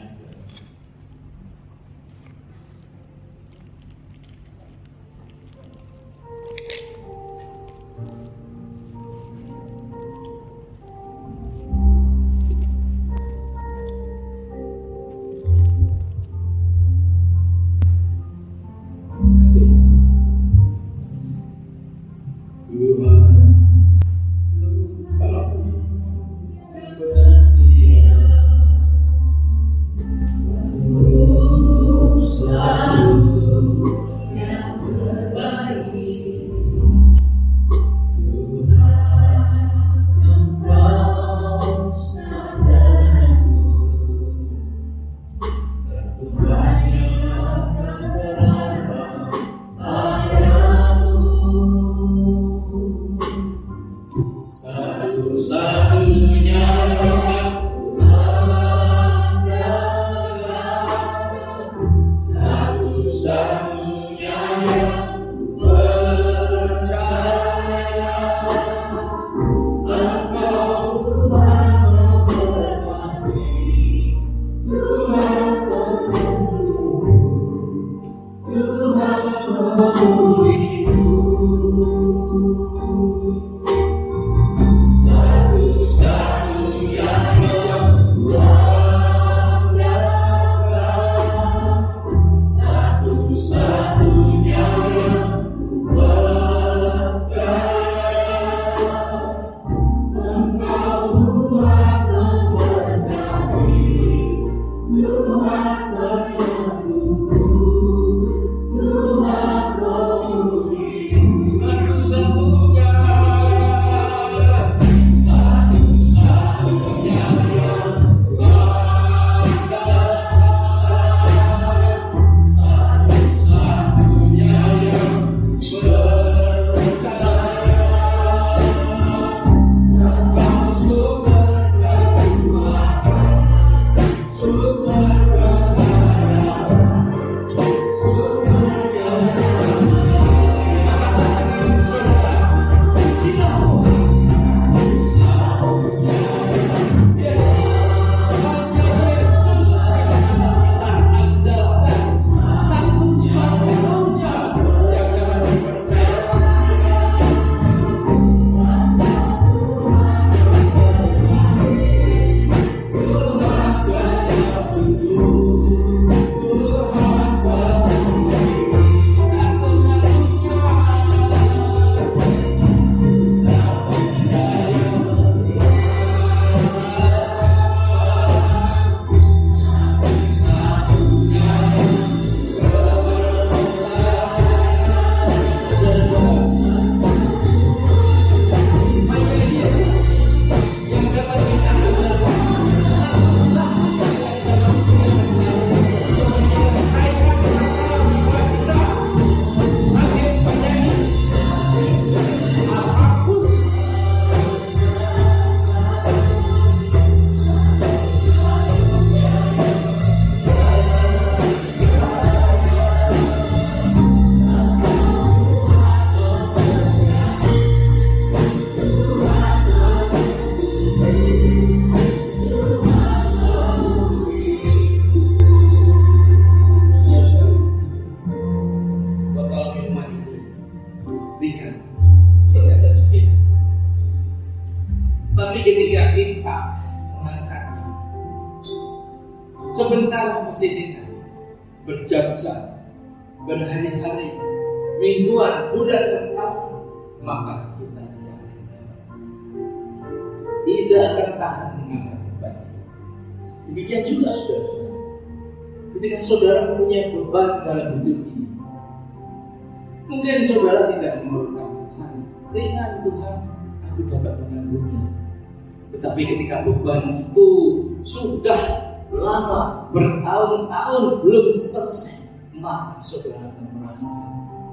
Kasih. Tuhan, kalau satu-satunya satu-satunya yang percaya Engkau Tuhan memberkati, Tuhan memulihku. Satu-satunya yang kuandalkan, satu-satunya yang kupercaya, Engkau Tuhan memberkati, Tuhan menyembuhku, Tuhan memulihku. Satu-satunya tapi ketika kita mengangkatnya, sebentar kesini berjam-jam, berhari-hari, mingguan, bulan dan tahun, maka kita tidak akan tahan mengangkat beban. Demikian juga saudara-saudara, ketika saudara mempunyai beban dalam hidup ini, mungkin saudara tidak memerlukan Tuhan, ringan Tuhan, aku dapat menanggungnya. Tetapi ketika beban itu sudah lama, bertahun-tahun belum selesai, maka saudara akan merasakan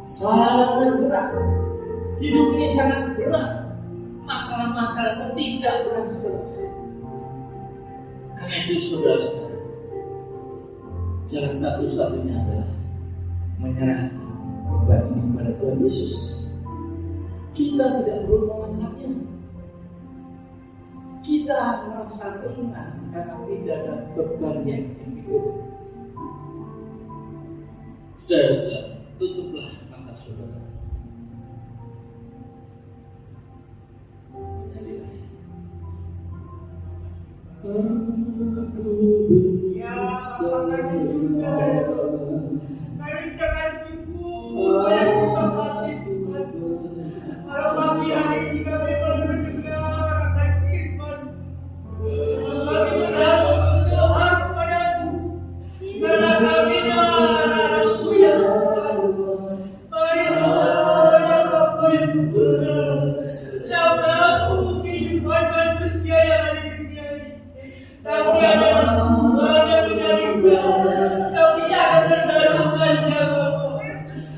sangat berat. Hidup ini sangat berat. Masalah-masalah tidak pernah selesai. Karena itu saudara-saudara, jalan satu-satunya adalah menyerahkan beban ini kepada Tuhan Yesus. Kita tidak perlu mengangkatnya. Kita merasa ringan karena tidak ada beban yang dipikul. Saudara-saudara, tutuplah mata saudara. Aku bersama kami jangan cukup kalau pagi hari ini kami telah mendengar akan firman. Kami berdoa kepadamu segala kami dan manusia. Baiklah ya Bapa yang kudus, Kau tahu kehidupan manusia yang ada di dunia ini. Tapi ada Tuhan yang menyayangkan, Kau tidak berbalukan ya Bapa.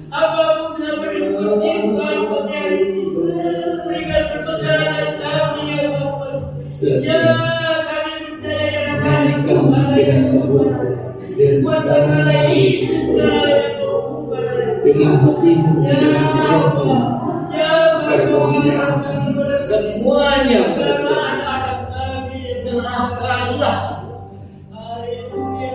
Abamu telah menyebut iman pada ini. Berikan pertolongan kami ya Bapa. Ya kami percaya akan Tuhan yang Tuhan. Buatkanlah itu ya Bapa. dengan hati Ya Bapa. Ya Bapa. semuanya Anak-anak kami serahkanlah. Haleluya.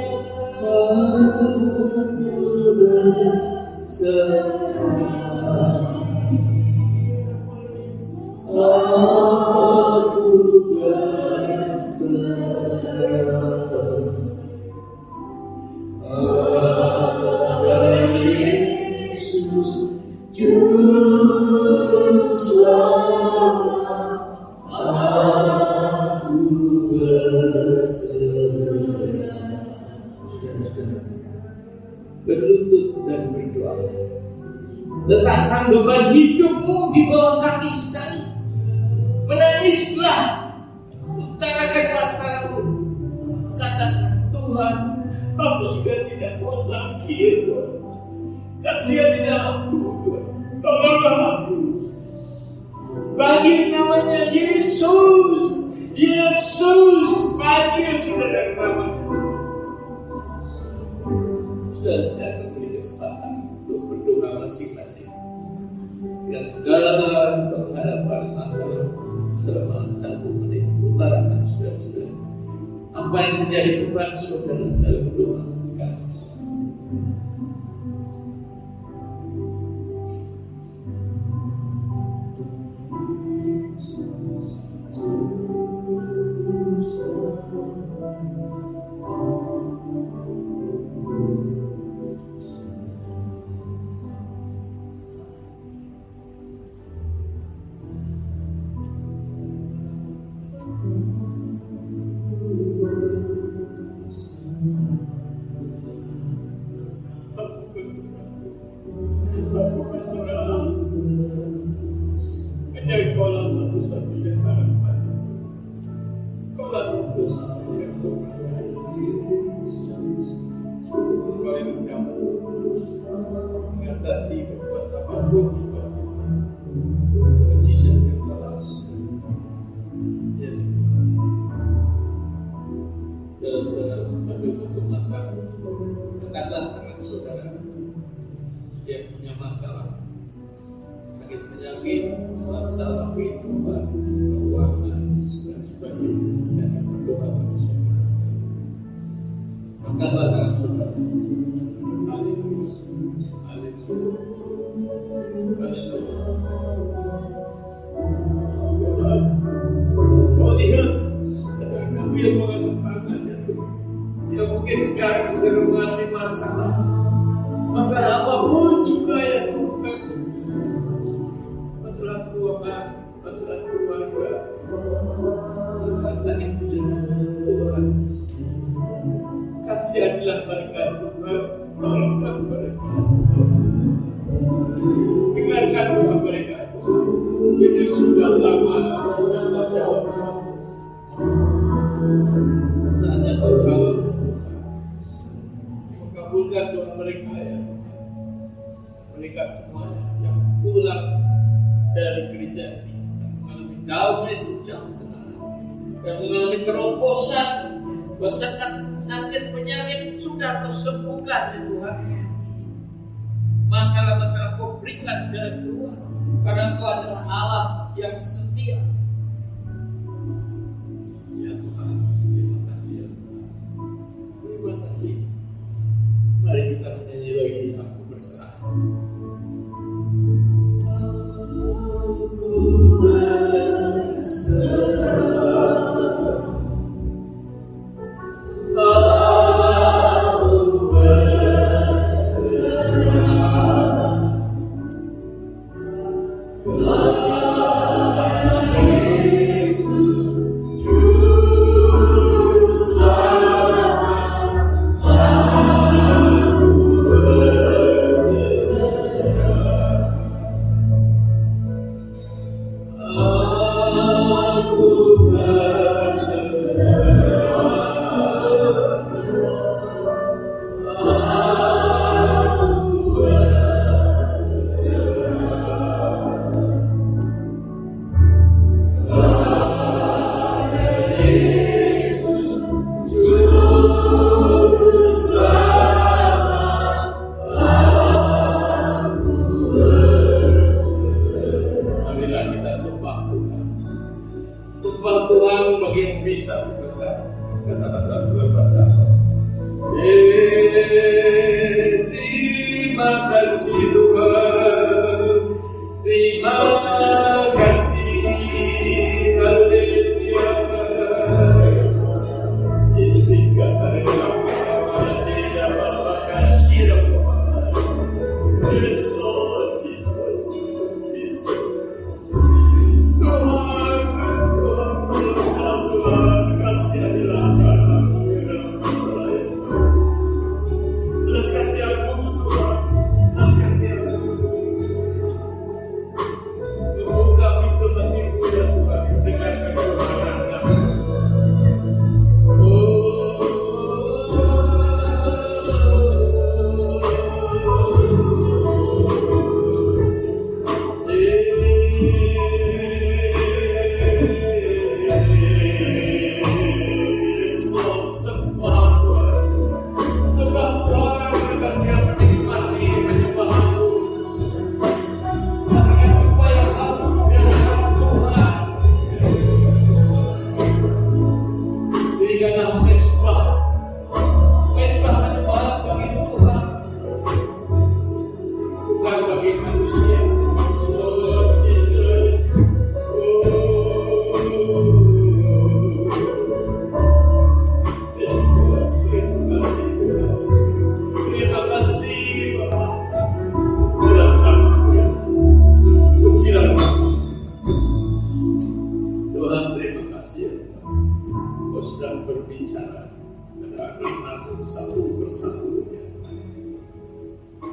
Berlutut dan berdoa. Letakkan beban hidupmu di bawah kaki saya. Menangislah, utarakan masalahmu. Katakan, Tuhan, aku sudah tidak kuat lagi ya Tuhan. Kasihanilah aku Tuhan, tolonglah aku. Panggil namanya Yesus. Yesus, panggil saudara namanya. Sudah saya memberi kesempatan untuk berdoa masing-masing dengan segala penghadapan masalah selama 1 menit. Utarakan saudara-saudara apa yang menjadi beban saudara dalam doa sekarang. Aku berserah. Hanya Kaulah satu-satunya harapan. Kaulah satu-satunya yang percaya. Kau yang mampu mengatasi berbuat apapun juga. Mujizat yang balas. Yes. Dan sambil tutup mata, angkatlah tangan saudara yang punya masalah sakit penyakit, masalah kehidupan, keuangan, dan sebagainya. Saya akan berdoa bagi saudara. Angkatlah tangan saudara. Haleluya. Haleluya. Tuhan, Kau lihat ada kami yang mengangkat tangannya Tuhan. Yang mungkin sekarang sudah mengalami masalah apapun juga ya Tuhan. Masalah keuangan, masalah keluarga, masalah sakit Tuhan. Kasihanilah mereka Tuhan, tolonglah mereka. Dengarkan doa mereka Tuhan. Saatnya kau jawab, kabulkan doa mereka ya. Mereka semuanya yang pulang dari gereja ini mengalami damai sejahtera dan mengalami terobosan, sakit penyakit sudah tersembuhkan ya Tuhan. Masalah-masalah kau berikan jalan keluar karena Kau adalah Allah yang setia. Ya Tuhan, terima kasih ya Tuhan. Terima kasih. Mari kita menyanyi lagi, aku berserah.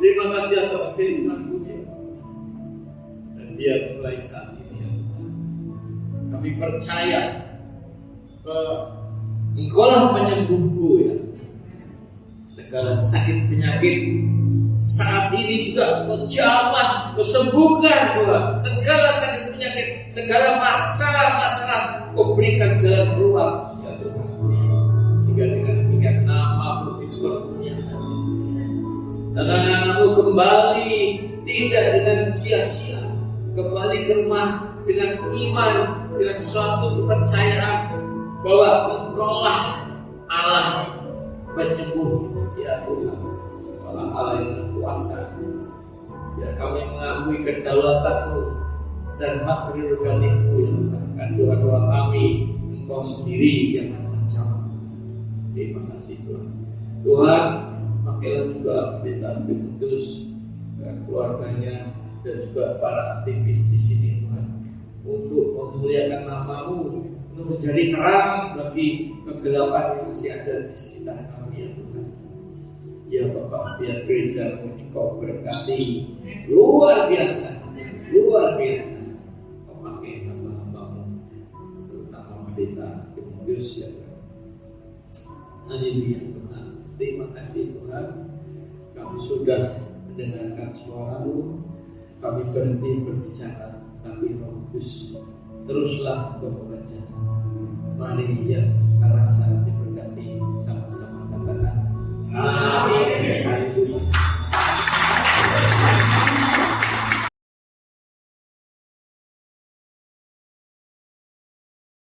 Terima kasih atas firman-Mu ya. Dan biar mulai saat ini ya Tuhan, kami percaya bahwa Engkau-lah penyembuhku ya. Segala sakit penyakit saat ini juga Engkau jamah, Engkau sembuhkan Tuhan. Segala sakit penyakit, segala masalah-masalah Engkau berikan jalan keluar ya Tuhan. Sehingga dengan demikian nama-Mu dipermuliakan. Dan anak-anak-Mu kembali tidak dengan sia-sia, kembali ke rumah dengan iman, dengan suatu kepercayaan bahwa Engkau-lah Allah penyembuh ya Tuhan, Allah yang berkuasa. Ya kami mengakui kedaulatan-Mu dan hak prerogatif-Mu ya Tuhan. Dan doa-doa kami Engkau sendiri yang akan menjawab. Terima kasih Tuhan. Tuhan, pakailah juga pendeta Timotius dan keluarganya dan juga para aktivis di sini Tuhan, untuk memuliakan nama-Mu, untuk menjadi terang bagi kegelapan yang masih ada di sekitar kami ya Tuhan. Ya Bapak, biar gereja Engkau berkati luar biasa, luar biasa. Kau pakai hamba-hamba-Mu, terutama pendeta Timotius ya Tuhan. Haleluya Tuhan. Terima kasih Tuhan. Kami sudah mendengarkan suara-Mu. Kami berhenti berbicara, tapi Roh Kudus teruslah bekerja. Mari ya rasa